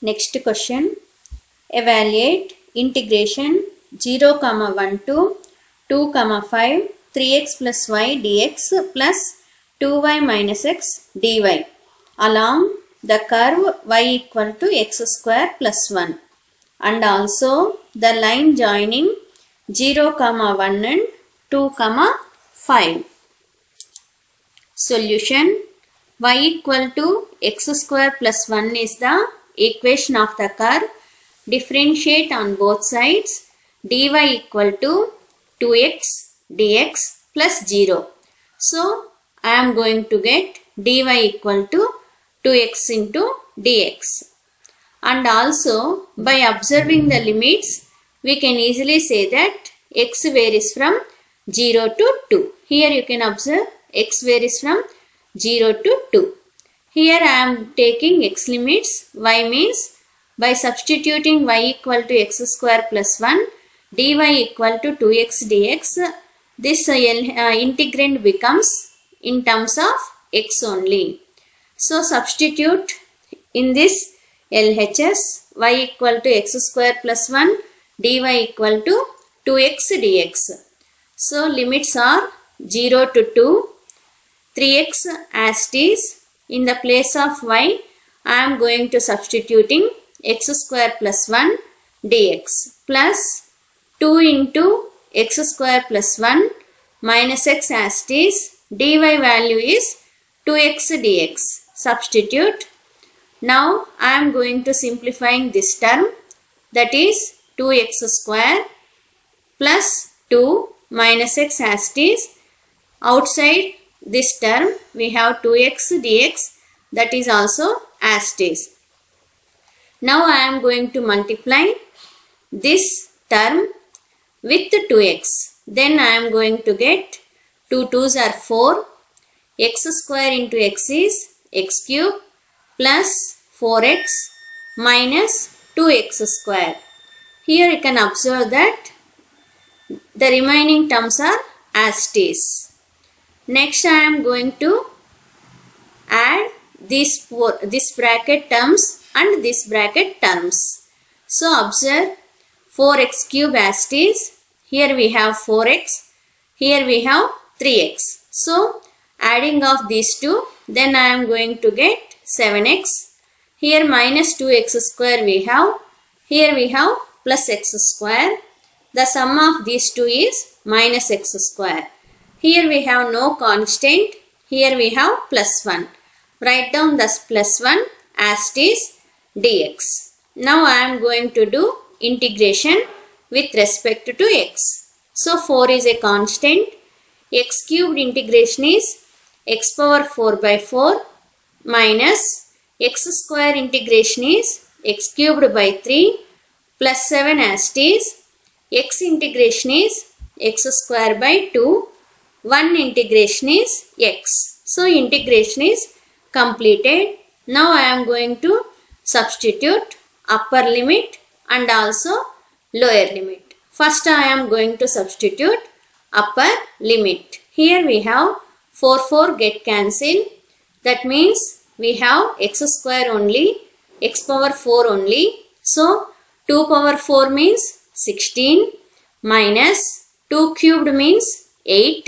Next question. Evaluate integration 0, 1 to 2, 5 3x plus y dx plus 2y minus x dy along the curve y equal to x square plus 1 and also the line joining 0, 1 and 2, 5. Solution. Y equal to x square plus 1 is the equation of the curve. Differentiate on both sides. Dy equal to 2x dx plus 0. So, I am going to get dy equal to 2x into dx. And also, by observing the limits, we can easily say that x varies from 0 to 2. Here you can observe x varies from 0 to 2. Here I am taking x limits. Y means by substituting y equal to x square plus 1, dy equal to 2x dx, this integrand becomes in terms of x only. So substitute in this LHS y equal to x square plus 1, dy equal to 2x dx. So limits are 0 to 2, 3x as it is. In the place of y, I am going to substituting x square plus 1 dx plus 2 into x square plus 1 minus x as it is. Dy value is 2x dx. Substitute. Now I am going to simplifying this term, that is 2x square plus 2 minus x as it is. Outside this term we have 2x dx, that is also as it is. Now I am going to multiply this term with 2x. Then I am going to get 2 2's are 4. X square into x is x cube plus 4x minus 2x square. Here you can observe that the remaining terms are as it is. Next I am going to add this bracket terms and this bracket terms. So observe 4x cube as it is. Here we have 4x. Here we have 3x. So adding of these two, then I am going to get 7x. Here minus 2x square we have. Here we have plus x square. The sum of these two is minus x square. Here we have no constant. Here we have plus 1. Write down this plus 1 as it is dx. Now I am going to do integration with respect to x. So 4 is a constant. X cubed integration is x power 4 by 4 minus x square integration is x cubed by 3 plus 7 as it is. X integration is x square by 2. 1 integration is x. So integration is completed. Now I am going to substitute upper limit and also lower limit. First I am going to substitute upper limit. Here we have 4 get cancelled. That means we have x square only, x power 4 only. So 2 power 4 means 16 minus 2 cubed means 8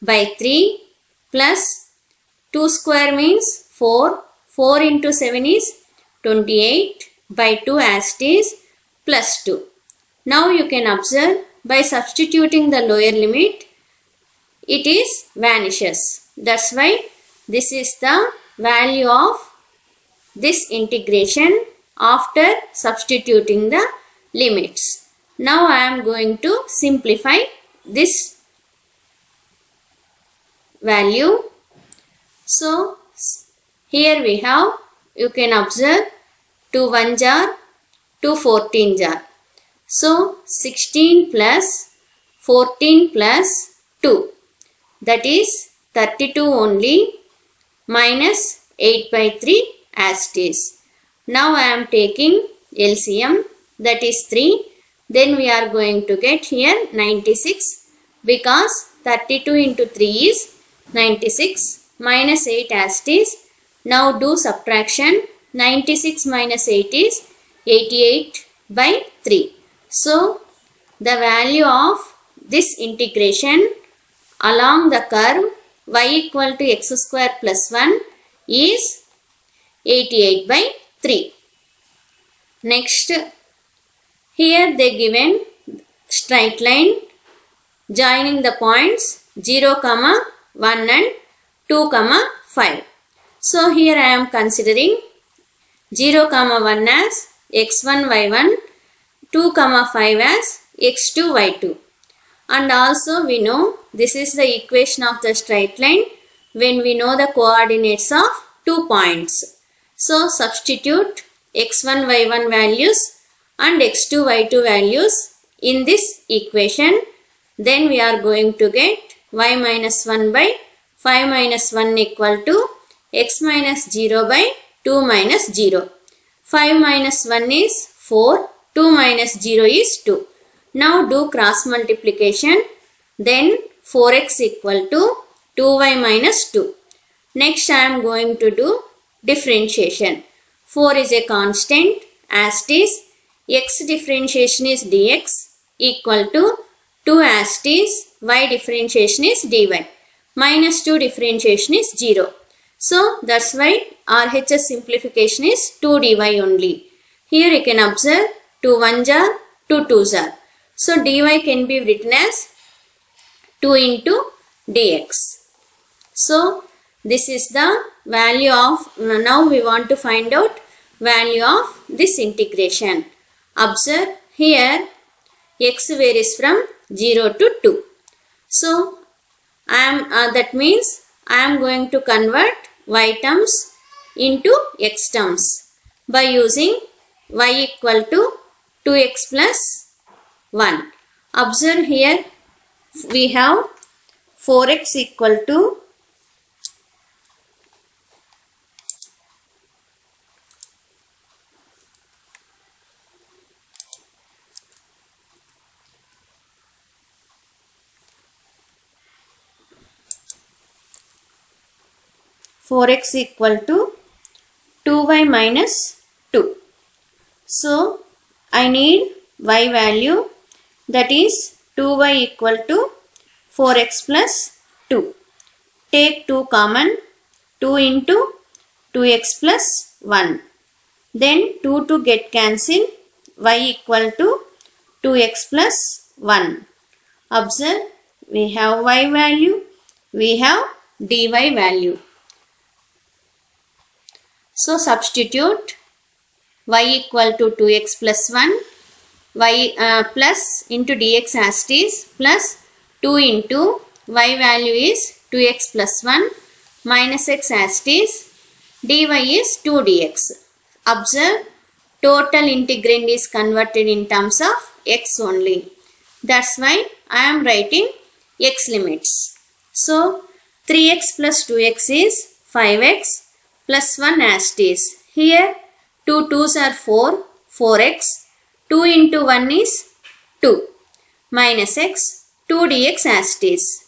by 3 plus 2 square means 4. 4 into 7 is 28 by 2 as it is plus 2. Now you can observe by substituting the lower limit, it is vanishes. That's why this is the value of this integration after substituting the limits. Now I am going to simplify this value. So here we have, you can observe 2 1 jar, 2 14 jar. So 16 plus 14 plus 2, that is 32 only, minus 8 by 3 as it is. Now I am taking LCM, that is 3. Then we are going to get here 96, because 32 into 3 is 96 minus 8 as it is. Now do subtraction. 96 minus 8 is 88 by 3. So the value of this integration along the curve y equal to x square plus 1 is 88 by 3. Next, here they given straight line joining the points 0, 1 and 2, 5. So here I am considering 0, 1 as x1, y1, 2, 5 as x2, y2. And also we know this is the equation of the straight line when we know the coordinates of 2 points. So substitute x1, y1 values and x2, y2 values in this equation. Then we are going to get y minus 1 by 5 minus 1 equal to x minus 0 by 2 minus 0. 5 minus 1 is 4, 2 minus 0 is 2. Now do cross multiplication. Then 4x equal to 2y minus 2. Next I am going to do differentiation. 4 is a constant, as it is x differentiation is dx equal to 2 as it is y differentiation is dy. Minus 2 differentiation is 0. So that's why RHS simplification is 2 dy only. Here you can observe 2 1s are 2 2s are. So dy can be written as 2 into dx. So this is the value of, now we want to find out value of this integration. Observe here x varies from 0 to 2. So that means I am going to convert y terms into x terms by using y equal to 2x plus 1. Observe here we have 4x equal to 2y minus 2. So I need y value, that is 2y equal to 4x plus 2. Take 2 common, 2 into 2x plus 1. Then 2 to get cancelled, y equal to 2x plus 1. Observe, we have y value, we have dy value. So substitute y equal to 2x plus 1, y plus into dx as it is, plus 2 into y value is 2x plus 1 minus x as it is, dy is 2 dx. Observe, total integrand is converted in terms of x only. That's why I am writing x limits. So 3x plus 2x is 5x plus 1 as it is. Here 2 2s are 4, 4x, 2 into 1 is 2, minus x, 2 dx as it is.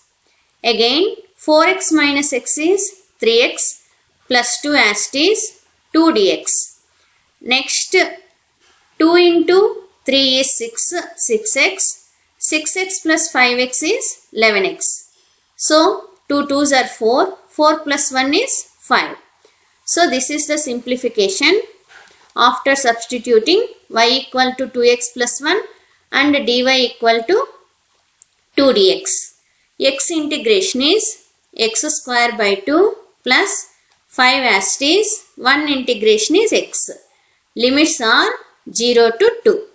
Again 4x minus x is 3x plus 2 as it is, 2 dx. Next 2 into 3 is 6x, 6x plus 5x is 11x. So 2 2s are 4, 4 plus 1 is 5. So this is the simplification after substituting y equal to 2x plus 1 and dy equal to 2 dx. X integration is x square by 2 plus 5 as it is, 1 integration is x. Limits are 0 to 2.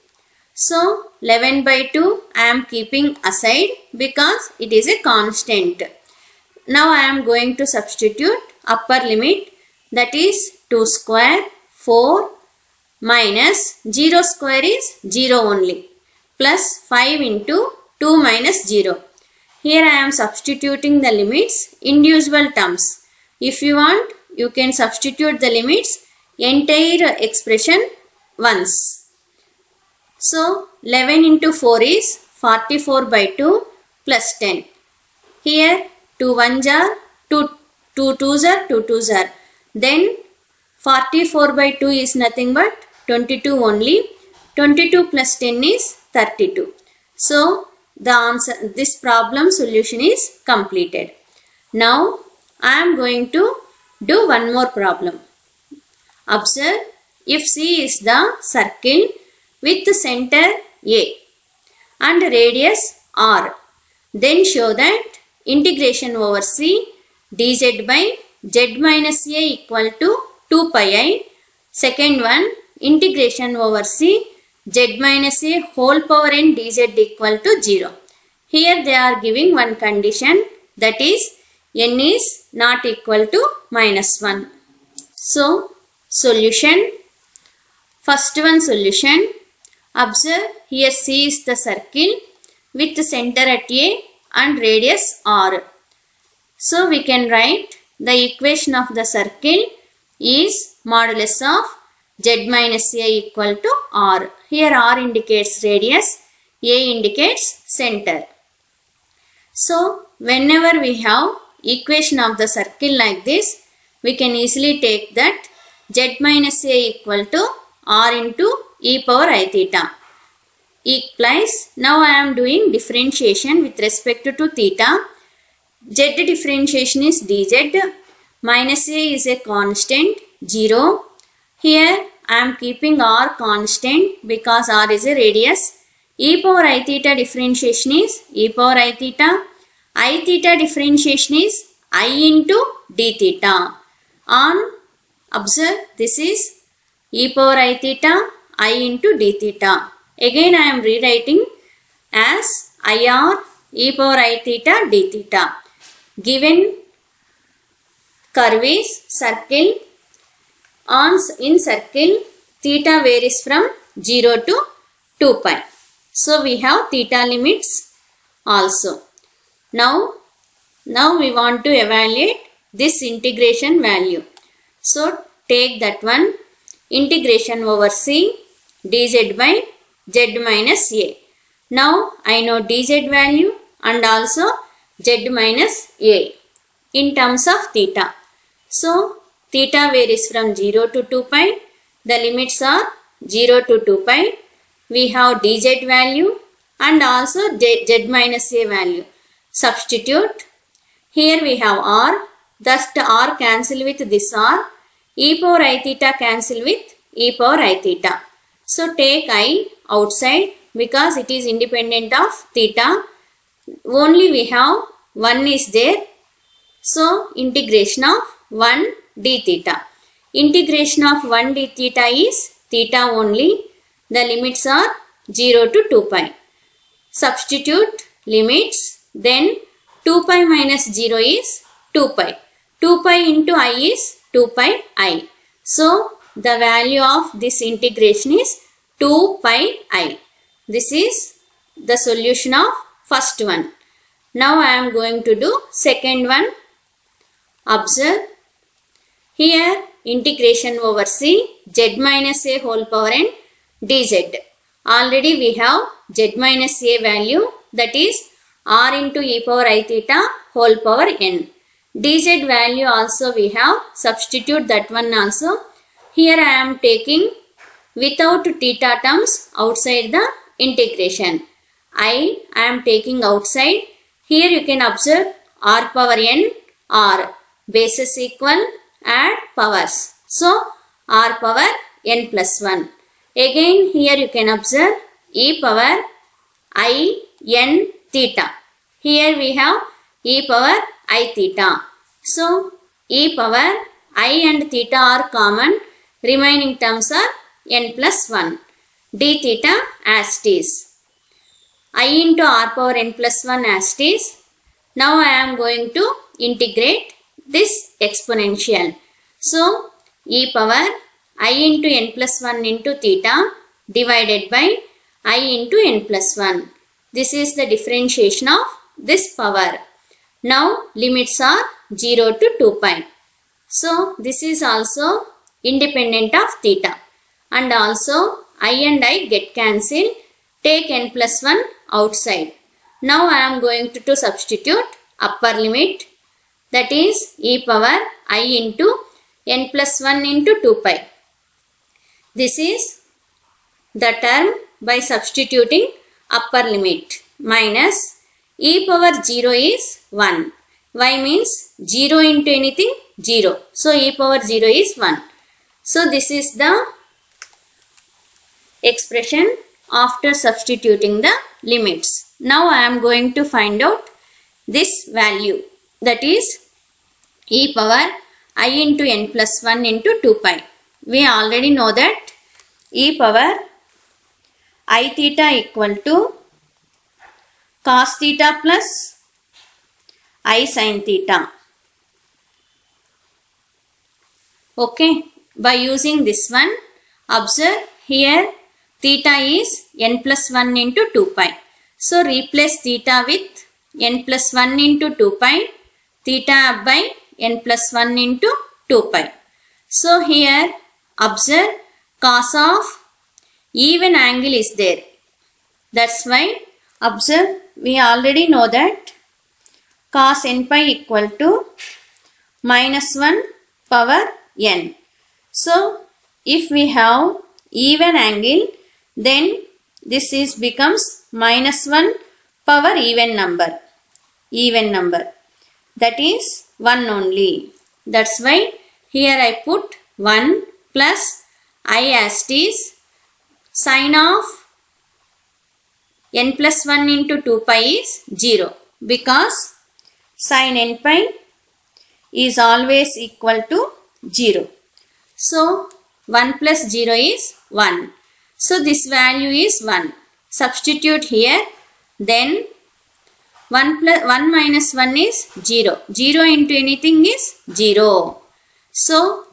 So 11 by 2 I am keeping aside because it is a constant. Now I am going to substitute upper limit, that is 2 square 4 minus 0 square is 0 only, plus 5 into 2 minus 0. Here I am substituting the limits individual terms. If you want, you can substitute the limits entire expression once. So 11 into 4 is 44 by 2 plus 10. Here 2 1s are 2 2s are 2 2s are. Then 44 by 2 is nothing but 22 only. 22 plus 10 is 32. So the answer, this problem solution is completed. Now I am going to do one more problem. Observe, if C is the circle with the center A and radius R, then show that integration over C dz by z minus a equal to 2 pi I. Second one, integration over C z minus a whole power n dz equal to 0. Here they are giving one condition, that is n is not equal to minus 1. So solution, first one solution. Observe, here C is the circle with the center at A and radius R. So we can write the equation of the circle is modulus of z minus a equal to R. Here R indicates radius, A indicates center. So whenever we have equation of the circle like this, we can easily take that z minus a equal to R into e power I theta. Equalize. Now I am doing differentiation with respect to theta. Z differentiation is dz. Minus a is a constant, 0. Here I am keeping R constant because R is a radius. E power I theta differentiation is e power I theta. I theta differentiation is I into d theta. On, observe, this is e power I theta, I into d theta. Again I am rewriting as IR e power I theta d theta. Given curve is circle. In circle, theta varies from 0 to 2 pi. So we have theta limits also. Now we want to evaluate this integration value. So take that one, integration over C dz by z minus a. Now I know dz value and also z minus a in terms of theta. So theta varies from 0 to 2 pi. The limits are 0 to 2 pi. We have dz value and also z minus a value. Substitute. Here we have R. Thus the R cancel with this R. E power I theta cancel with e power I theta. So take I outside because it is independent of theta. Only we have 1 is there. So integration of 1 d theta. Integration of 1 d theta is theta only. The limits are 0 to 2 pi. Substitute limits. Then 2 pi minus 0 is 2 pi. 2 pi into I is 2 pi I. So the value of this integration is 2 pi I. This is the solution of first one. Now I am going to do second one. Observe, here integration over C z minus a whole power n dz. Already we have z minus a value, that is R into e power I theta whole power n. Dz value also we have, substitute that one also. Here I am taking without theta terms outside the integration. I am taking outside. Here you can observe R power n, R bases equal, add powers. So R power n plus 1. Again here you can observe e power I n theta. Here we have e power I theta. So e power I and theta are common. Remaining terms are n plus 1. D theta as it is. I into R power n plus 1 as it is. Now I am going to integrate this exponential. So e power I into n plus 1 into theta divided by I into n plus 1. This is the differentiation of this power. Now limits are 0 to 2 pi. So this is also independent of theta. And also I and I get cancelled. Take n plus 1 outside. Now I am going to substitute upper limit, that is e power I into n plus 1 into 2 pi. This is the term by substituting upper limit minus e power 0 is 1. Y means 0 into anything 0. So e power 0 is 1. So this is the expression after substituting the limits. Now I am going to find out this value, that is e power I into n plus 1 into 2 pi. We already know that e power I theta equal to cos theta plus I sin theta. Okay, by using this one, observe here theta is n plus 1 into 2 pi. So replace theta with n plus 1 into 2 pi, theta by n plus 1 into 2 pi. So here observe cos of even angle is there. That's why observe we already know that cos n pi equal to minus 1 power n. So if we have even angle, then this is becomes minus 1 power even number. That is 1 only. That's why here I put 1 plus I as it is sin of n plus 1 into 2 pi is 0, because sin n pi is always equal to 0. So 1 plus 0 is 1. So this value is 1. Substitute here, then 1 minus 1 is 0. 0 into anything is 0. So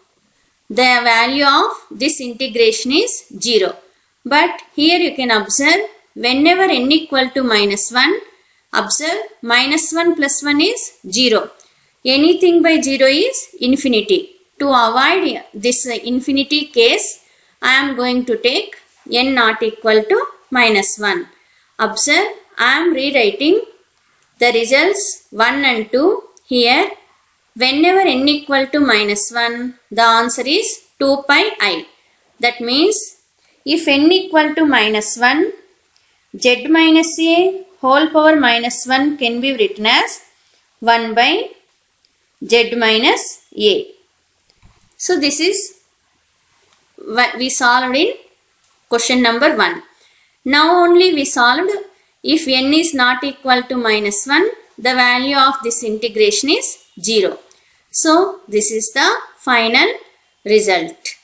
the value of this integration is 0. But here you can observe whenever n equal to minus 1, observe minus 1 plus 1 is 0. Anything by 0 is infinity. To avoid this infinity case, I am going to take n not equal to minus 1. Observe, I am rewriting the results 1 and 2 here. Whenever n equal to minus 1, the answer is 2 pi I. That means if n equal to minus 1, z minus a whole power minus 1 can be written as 1 by z minus a. So this is what we solved in question number 1. Now only we solved if n is not equal to minus 1, the value of this integration is 0. So this is the final result.